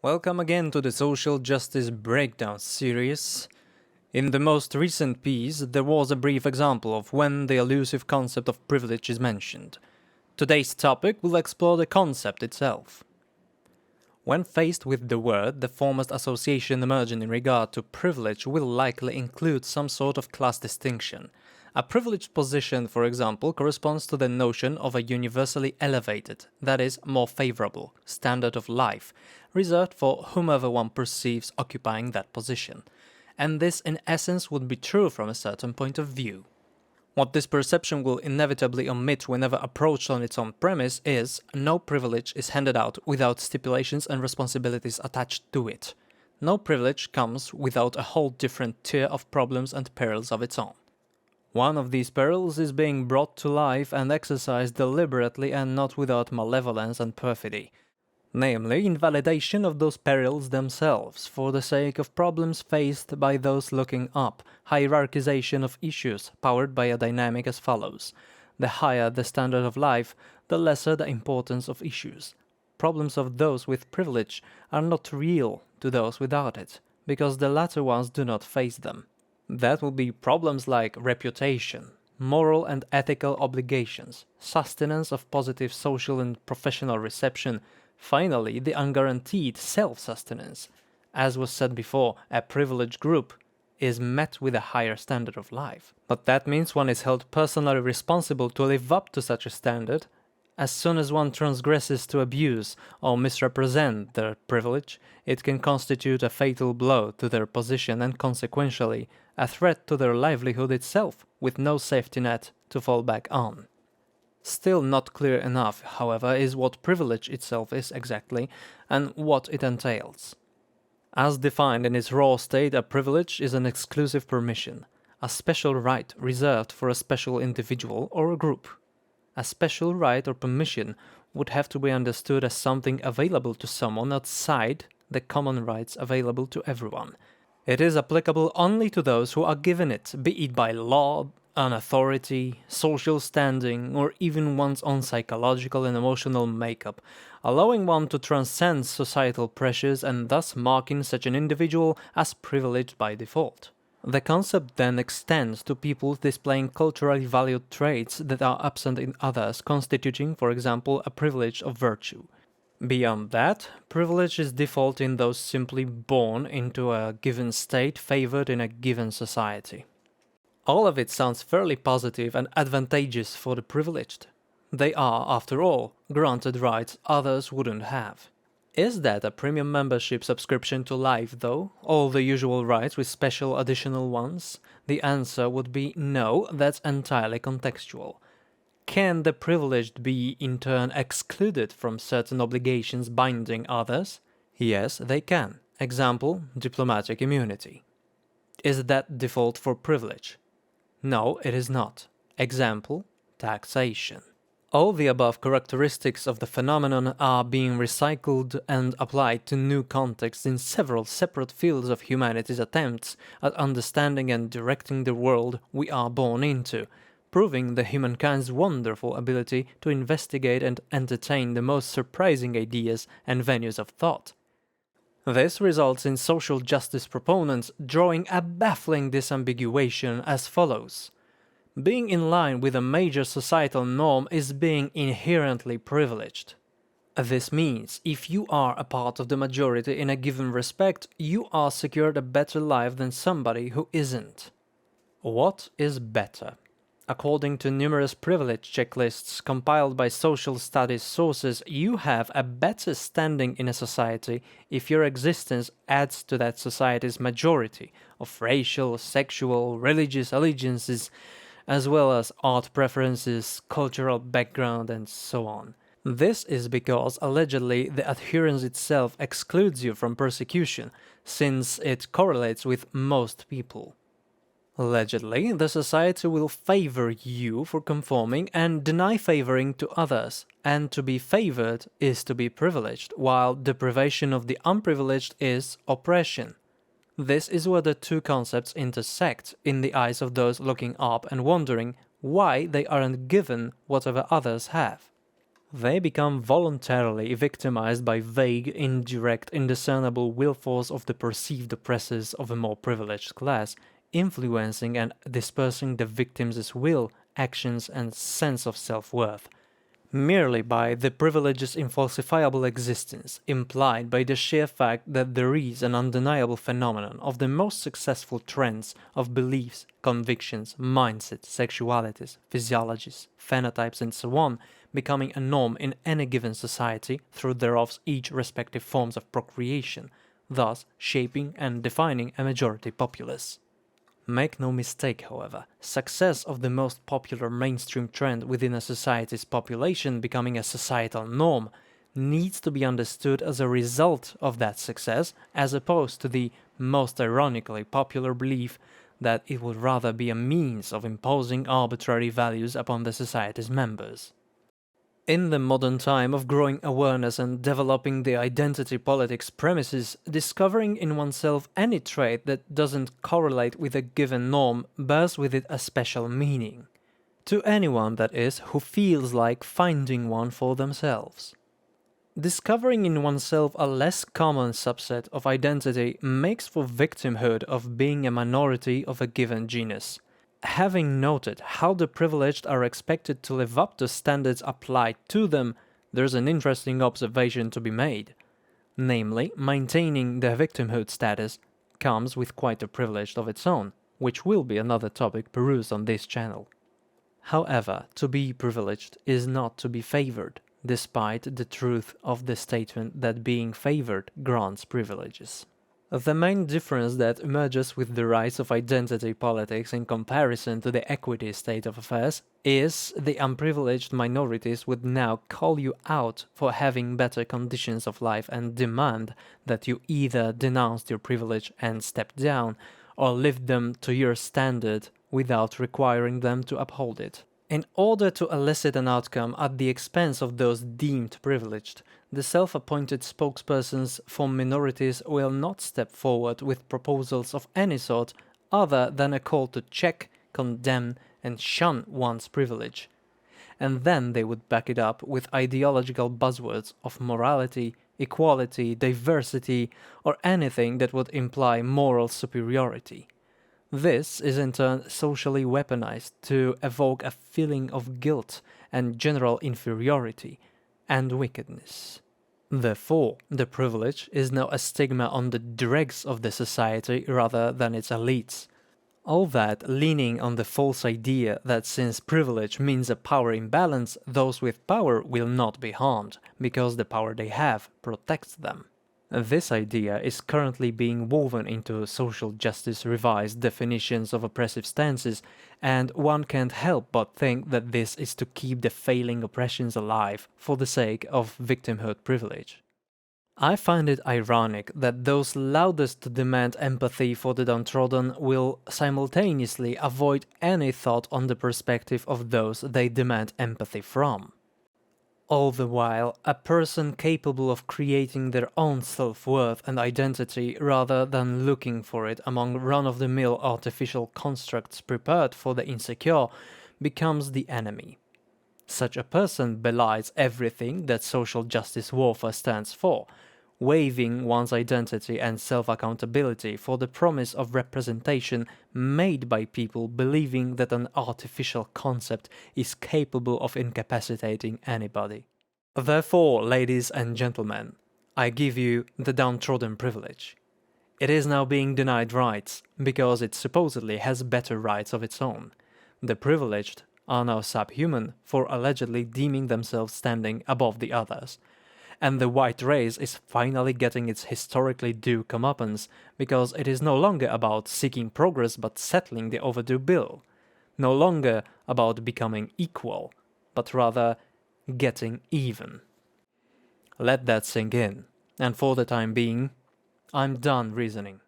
Welcome again to the Social Justice Breakdown series. In the most recent piece, there was a brief example of when the elusive concept of privilege is mentioned. Today's topic will explore the concept itself. When faced with the word, the foremost association emerging in regard to privilege will likely include some sort of class distinction. A privileged position, for example, corresponds to the notion of a universally elevated, that is, more favorable, standard of life, reserved for whomever one perceives occupying that position. And this, in essence, would be true from a certain point of view. What this perception will inevitably omit whenever approached on its own premise is no privilege is handed out without stipulations and responsibilities attached to it. No privilege comes without a whole different tier of problems and perils of its own. One of these perils is being brought to life and exercised deliberately and not without malevolence and perfidy. Namely, invalidation of those perils themselves for the sake of problems faced by those looking up, hierarchization of issues powered by a dynamic as follows. The higher the standard of life, the lesser the importance of issues. Problems of those with privilege are not real to those without it, because the latter ones do not face them. That will be problems like reputation, moral and ethical obligations, sustenance of positive social and professional reception, finally the unguaranteed self-sustenance. As was said before, a privileged group is met with a higher standard of life. But that means one is held personally responsible to live up to such a standard. As soon as one transgresses to abuse or misrepresent their privilege, it can constitute a fatal blow to their position and consequentially a threat to their livelihood itself, with no safety net to fall back on. Still not clear enough, however, is what privilege itself is exactly and what it entails. As defined in its raw state, a privilege is an exclusive permission, a special right reserved for a special individual or a group. A special right or permission would have to be understood as something available to someone outside the common rights available to everyone. It is applicable only to those who are given it, be it by law, an authority, social standing, or even one's own psychological and emotional makeup, allowing one to transcend societal pressures and thus marking such an individual as privileged by default. The concept then extends to people displaying culturally valued traits that are absent in others, constituting, for example, a privilege of virtue. Beyond that, privilege is default in those simply born into a given state favored in a given society. All of it sounds fairly positive and advantageous for the privileged. They are, after all, granted rights others wouldn't have. Is that a premium membership subscription to life, though? All the usual rights with special additional ones? The answer would be no, that's entirely contextual. Can the privileged be in turn excluded from certain obligations binding others? Yes, they can. Example, diplomatic immunity. Is that default for privilege? No, it is not. Example, taxation. All the above characteristics of the phenomenon are being recycled and applied to new contexts in several separate fields of humanity's attempts at understanding and directing the world we are born into, proving the humankind's wonderful ability to investigate and entertain the most surprising ideas and venues of thought. This results in social justice proponents drawing a baffling disambiguation as follows. Being in line with a major societal norm is being inherently privileged. This means if you are a part of the majority in a given respect, you are secured a better life than somebody who isn't. What is better? According to numerous privilege checklists compiled by social studies sources, you have a better standing in a society if your existence adds to that society's majority of racial, sexual, religious allegiances, as well as art preferences, cultural background, and so on. This is because allegedly the adherence itself excludes you from persecution, since it correlates with most people. Allegedly, the society will favor you for conforming and deny favoring to others, and to be favored is to be privileged, while deprivation of the unprivileged is oppression. This is where the two concepts intersect in the eyes of those looking up and wondering why they aren't given whatever others have. They become voluntarily victimized by vague, indirect, indiscernible will force of the perceived oppressors of a more privileged class, influencing and dispersing the victim's will, actions, and sense of self-worth. Merely by the privilege's infalsifiable existence, implied by the sheer fact that there is an undeniable phenomenon of the most successful trends of beliefs, convictions, mindsets, sexualities, physiologies, phenotypes, and so on, becoming a norm in any given society through thereof's each respective forms of procreation, thus shaping and defining a majority populace. Make no mistake, however, success of the most popular mainstream trend within a society's population becoming a societal norm needs to be understood as a result of that success, as opposed to the most ironically popular belief that it would rather be a means of imposing arbitrary values upon the society's members. In the modern time of growing awareness and developing the identity politics premises, discovering in oneself any trait that doesn't correlate with a given norm bears with it a special meaning. To anyone, that is, who feels like finding one for themselves. Discovering in oneself a less common subset of identity makes for victimhood of being a minority of a given genus. Having noted how the privileged are expected to live up to standards applied to them, there's an interesting observation to be made. Namely, maintaining their victimhood status comes with quite a privilege of its own, which will be another topic perused on this channel. However, to be privileged is not to be favored, despite the truth of the statement that being favored grants privileges. The main difference that emerges with the rise of identity politics in comparison to the equity state of affairs is the unprivileged minorities would now call you out for having better conditions of life and demand that you either denounce your privilege and step down, or lift them to your standard without requiring them to uphold it. In order to elicit an outcome at the expense of those deemed privileged, the self-appointed spokespersons for minorities will not step forward with proposals of any sort other than a call to check, condemn, and shun one's privilege. And then they would back it up with ideological buzzwords of morality, equality, diversity, or anything that would imply moral superiority. This is in turn socially weaponized to evoke a feeling of guilt and general inferiority and wickedness. Therefore, the privilege is now a stigma on the dregs of the society rather than its elites. All that leaning on the false idea that since privilege means a power imbalance, those with power will not be harmed, because the power they have protects them. This idea is currently being woven into social justice revised definitions of oppressive stances, and one can't help but think that this is to keep the failing oppressions alive for the sake of victimhood privilege. I find it ironic that those loudest to demand empathy for the downtrodden will simultaneously avoid any thought on the perspective of those they demand empathy from. All the while, a person capable of creating their own self-worth and identity rather than looking for it among run-of-the-mill artificial constructs prepared for the insecure becomes the enemy. Such a person belies everything that social justice warfare stands for, waiving one's identity and self-accountability for the promise of representation made by people believing that an artificial concept is capable of incapacitating anybody. Therefore, ladies and gentlemen, I give you the downtrodden privilege. It is now being denied rights, because it supposedly has better rights of its own. The privileged are now subhuman for allegedly deeming themselves standing above the others. And the white race is finally getting its historically due comeuppance, because it is no longer about seeking progress but settling the overdue bill. No longer about becoming equal, but rather getting even. Let that sink in, and for the time being, I'm done reasoning.